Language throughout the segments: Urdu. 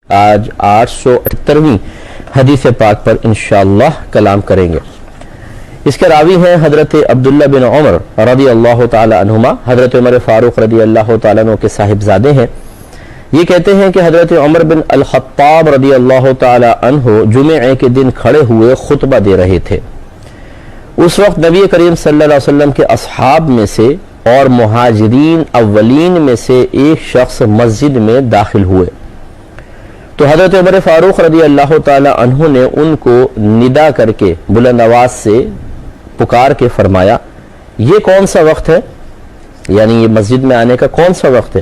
آج 878ویں حدیث پاک پر انشاءاللہ کلام کریں گے۔ اس کے راوی ہیں حضرت عبداللہ بن عمر رضی اللہ تعالی عنہما، حضرت عمر فاروق رضی اللہ تعالیٰ عنہ کے صاحبزادے ہیں۔ یہ کہتے ہیں کہ حضرت عمر بن الخطاب رضی اللہ تعالی عنہ جمعے کے دن کھڑے ہوئے خطبہ دے رہے تھے۔ اس وقت نبی کریم صلی اللہ علیہ وسلم کے اصحاب میں سے اور مہاجرین اولین میں سے ایک شخص مسجد میں داخل ہوئے تو حضرت عمر فاروق رضی اللہ تعالی عنہ نے ان کو ندا کر کے بلند آواز سے پکار کے فرمایا، یہ کون سا وقت ہے؟ یعنی یہ مسجد میں آنے کا کون سا وقت ہے؟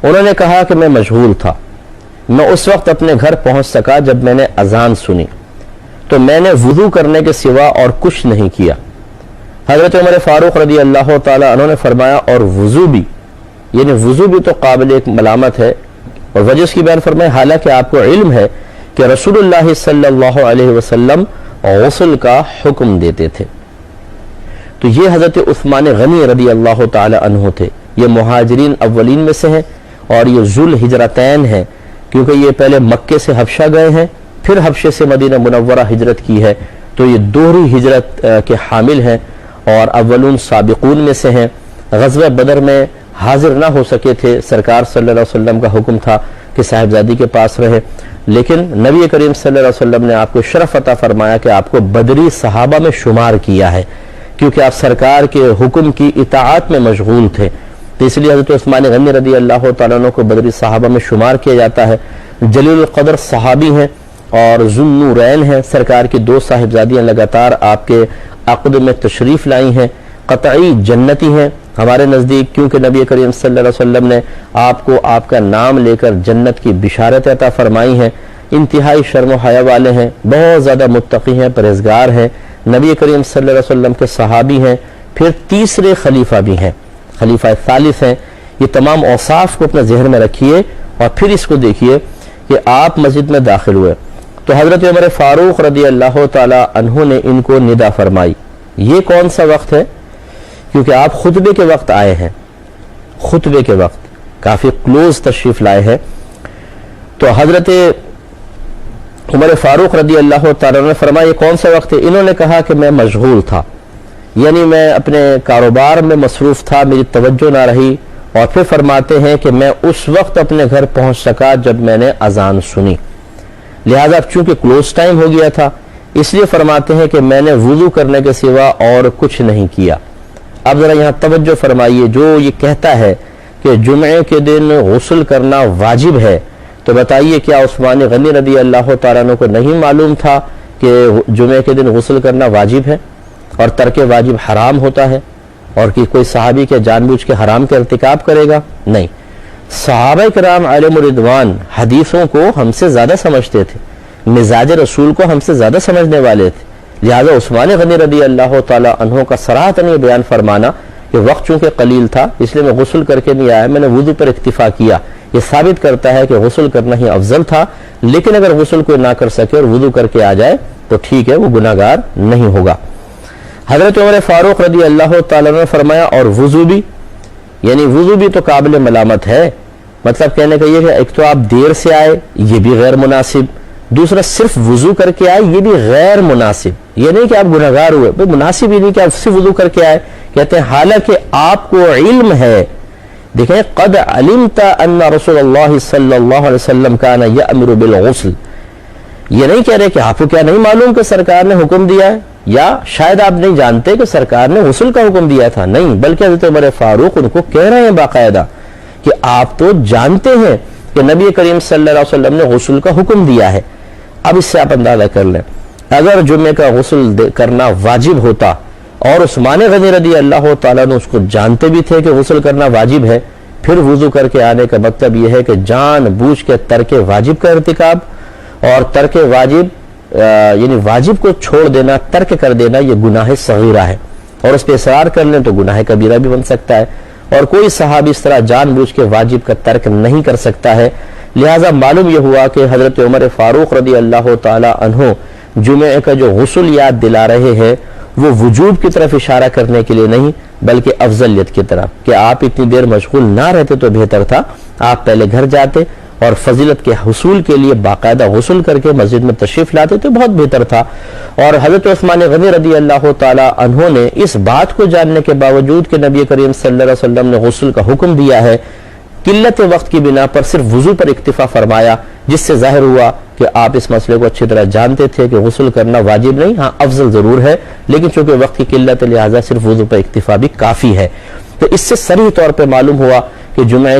انہوں نے کہا کہ میں مشغول تھا، میں اس وقت اپنے گھر پہنچ سکا جب میں نے اذان سنی تو میں نے وضو کرنے کے سوا اور کچھ نہیں کیا۔ حضرت عمر فاروق رضی اللہ تعالی عنہ نے فرمایا اور وضو بھی، یعنی وضو بھی تو قابل ایک ملامت ہے، اور وجہ اس کی بیان فرمائے حالانکہ آپ کو علم ہے کہ رسول اللہ صلی اللہ علیہ وسلم غسل کا حکم دیتے تھے۔ تو یہ حضرت عثمان غنی رضی اللہ تعالی عنہ تھے، یہ مہاجرین اولین میں سے ہیں اور یہ ذو الہجرتین ہیں، کیونکہ یہ پہلے مکے سے حبشہ گئے ہیں، پھر حبشے سے مدینہ منورہ ہجرت کی ہے، تو یہ دوہری ہجرت کے حامل ہیں اور اولون سابقون میں سے ہیں۔ غزوہ بدر میں حاضر نہ ہو سکے تھے، سرکار صلی اللہ علیہ وسلم کا حکم تھا کہ صاحبزادی کے پاس رہے، لیکن نبی کریم صلی اللہ علیہ وسلم نے آپ کو شرف عطا فرمایا کہ آپ کو بدری صحابہ میں شمار کیا ہے، کیونکہ آپ سرکار کے حکم کی اطاعت میں مشغول تھے، تو اس لیے حضرت عثمان غنی رضی اللہ تعالیٰ عنہ کو بدری صحابہ میں شمار کیا جاتا ہے۔ جلیل القدر صحابی ہیں اور ذو النورین ہیں، سرکار کی دو صاحبزادیاں لگاتار آپ کے عقد میں تشریف لائی ہیں، قطعی جنتی ہیں ہمارے نزدیک، کیونکہ نبی کریم صلی اللہ علیہ وسلم نے آپ کو آپ کا نام لے کر جنت کی بشارت عطا فرمائی ہیں۔ انتہائی شرم و حیا والے ہیں، بہت زیادہ متقی ہیں، پرہیزگار ہیں، نبی کریم صلی اللہ علیہ وسلم کے صحابی ہیں، پھر تیسرے خلیفہ بھی ہیں، خلیفہ ثالث ہیں۔ یہ تمام اوصاف کو اپنے ذہن میں رکھیے اور پھر اس کو دیکھیے کہ آپ مسجد میں داخل ہوئے تو حضرت عمر فاروق رضی اللہ تعالی عنہ نے ان کو ندا فرمائی، یہ کون سا وقت ہے؟ کیونکہ آپ خطبے کے وقت آئے ہیں، خطبے کے وقت کافی کلوز تشریف لائے ہیں، تو حضرت عمر فاروق رضی اللہ تعالیٰ نے فرمایا یہ کون سا وقت ہے؟ انہوں نے کہا کہ میں مشغول تھا، یعنی میں اپنے کاروبار میں مصروف تھا، میری توجہ نہ رہی، اور پھر فرماتے ہیں کہ میں اس وقت اپنے گھر پہنچ سکا جب میں نے اذان سنی، لہذا چونکہ کلوز ٹائم ہو گیا تھا اس لیے فرماتے ہیں کہ میں نے وضو کرنے کے سوا اور کچھ نہیں کیا۔ اب ذرا یہاں توجہ فرمائیے، جو یہ کہتا ہے کہ جمعے کے دن غسل کرنا واجب ہے، تو بتائیے کیا عثمان غنی رضی اللہ تعالیٰ عنہ کو نہیں معلوم تھا کہ جمعے کے دن غسل کرنا واجب ہے اور ترک واجب حرام ہوتا ہے، اور کہ کوئی صحابی کے جان بوجھ کے حرام کا ارتکاب کرے گا؟ نہیں، صحابہ کرام علیہم الرضوان حدیثوں کو ہم سے زیادہ سمجھتے تھے، مزاج رسول کو ہم سے زیادہ سمجھنے والے تھے، لہذا عثمان غنی رضی اللہ تعالی عنہ کا صراحتاً یہ بیان فرمانا کہ وقت چونکہ قلیل تھا اس لیے میں غسل کر کے نہیں آیا، میں نے وضو پر اکتفا کیا، یہ ثابت کرتا ہے کہ غسل کرنا ہی افضل تھا، لیکن اگر غسل کوئی نہ کر سکے اور وضو کر کے آ جائے تو ٹھیک ہے، وہ گناہگار نہیں ہوگا۔ حضرت عمر فاروق رضی اللہ تعالیٰ عنہ نے فرمایا اور وضو بھی، یعنی وضو بھی تو قابل ملامت ہے، مطلب کہنے کا یہ کہ ایک تو آپ دیر سے آئے، یہ بھی غیر مناسب، دوسرا صرف وضو کر کے آئے، یہ بھی غیر مناسب، یہ نہیں کہ آپ گناہگار ہوئے، بھئی مناسب ہی نہیں کہ آپ صرف وضو کر کے آئے، کہتے ہیں حالانکہ آپ کو علم ہے، دیکھیں قد علمت ان رسول اللہ صلی اللہ علیہ وسلم کان یأمر بالغسل، یہ نہیں کہہ رہے کہ آپ کو کیا نہیں معلوم کہ سرکار نے حکم دیا ہے، یا شاید آپ نہیں جانتے کہ سرکار نے غسل کا حکم دیا تھا، نہیں، بلکہ حضرت عمر فاروق ان کو کہہ رہے ہیں باقاعدہ کہ آپ تو جانتے ہیں کہ نبی کریم صلی اللہ علیہ وسلم نے غسل کا حکم دیا ہے۔ اب اس سے آپ اندازہ کر لیں، اگر جمعے کا غسل کرنا واجب ہوتا اور عثمان غنی رضی اللہ تعالیٰ نے اس کو جانتے بھی تھے کہ غسل کرنا واجب ہے، پھر وضو کر کے آنے کا مطلب یہ ہے کہ جان بوجھ کے ترک واجب کا ارتکاب، اور ترک واجب یعنی واجب کو چھوڑ دینا، ترک کر دینا، یہ گناہ صغیرہ ہے، اور اس پہ اصرار کر لیں تو گناہ کبیرہ بھی بن سکتا ہے، اور کوئی صحابی اس طرح جان بوجھ کے واجب کا ترک نہیں کر سکتا ہے۔ لہٰذا معلوم یہ ہوا کہ حضرت عمر فاروق رضی اللہ تعالی عنہ جمعے کا جو غسل یاد دلا رہے ہیں وہ وجوب کی طرف اشارہ کرنے کے لیے نہیں بلکہ افضلیت کی طرف، کہ آپ اتنی دیر مشغول نہ رہتے تو بہتر تھا، آپ پہلے گھر جاتے اور فضیلت کے حصول کے لیے باقاعدہ غسل کر کے مسجد میں تشریف لاتے تو بہت بہتر تھا۔ اور حضرت عثمان غنی رضی اللہ تعالی عنہ نے اس بات کو جاننے کے باوجود کہ نبی کریم صلی اللہ علیہ وسلم نے غسل کا حکم دیا ہے، قلت وقت کی بنا پر صرف وضو پر اکتفا فرمایا، جس سے ظاہر ہوا کہ آپ اس مسئلے کو اچھی طرح جانتے تھے کہ غسل کرنا واجب نہیں، ہاں افضل ضرور ہے، لیکن چونکہ وقت کی قلت لہٰذا صرف وضو پر اکتفا بھی کافی ہے۔ تو اس سے صریح طور پہ معلوم ہوا کہ جمعے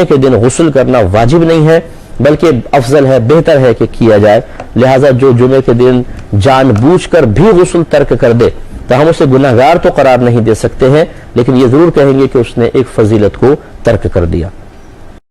کے دن غسل کرنا واجب نہیں ہے، بلکہ افضل ہے، بہتر ہے کہ کیا جائے۔ لہٰذا جو جمعے کے دن جان بوجھ کر بھی غسل ترک کر دے تو ہم اسے گناہگار تو قرار نہیں دے سکتے ہیں، لیکن یہ ضرور کہیں گے کہ اس نے ایک فضیلت کو ترک کر دیا۔